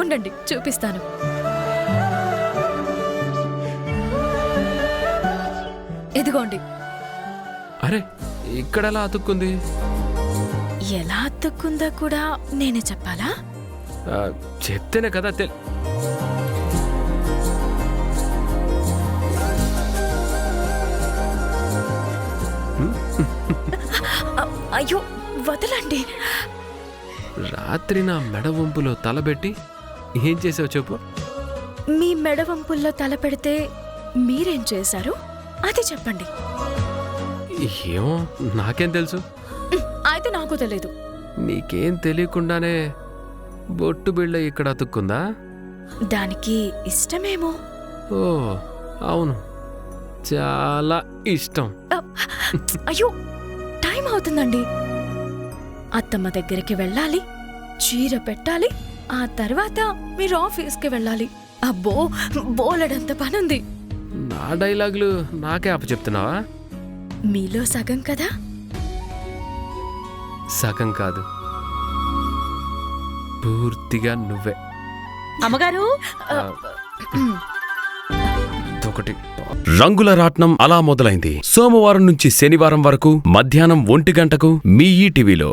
ఉండండి చూపిస్తాను. ఇదిగోండి. అరే, ఇక్కడెలా అతుక్కుంది? ఎలా అతుక్కుందో కూడా నేనే చెప్పాలా? చెప్తేనే కదా అయ్యో వదలండి. రాత్రి నా మెడ వంపులో తలబెట్టి ఏం చేసావు చెప్పు? మీ మెడ వంపుల్లో తల పెడితే మీరేం చేశారు అది చెప్పండి. ఏమో, నాకేం తెలుసు? అయితే నాకు తెలీదు. నీకేం తెలియకుండానే బొట్టు బిళ్ళ ఇక్కడ అతుక్కుందా? దానికి ఇష్టమేమో. ఓ అవును, చాలా ఇష్టం. అయ్యో టైం అవుతుందండి. అత్తమ్మ దగ్గరికి వెళ్ళాలి, చీర పెట్టాలి, ఆ తర్వాత మీరు ఆఫీస్కి వెళ్ళాలి. అబ్బో బోలెడంత పనుంది. నా డైలాగులు నాకే అప్పచెప్తున్నావా? మీలో సగం కదా. సగం కాదు, పూర్తిగా నువ్వే. అమ్మగారు ఒకటి రంగుల రాట్నం అలా మొదలైంది. సోమవారం నుంచి శనివారం వరకు మధ్యాహ్నం 1 గంటకు మీ ఈటీవీలో.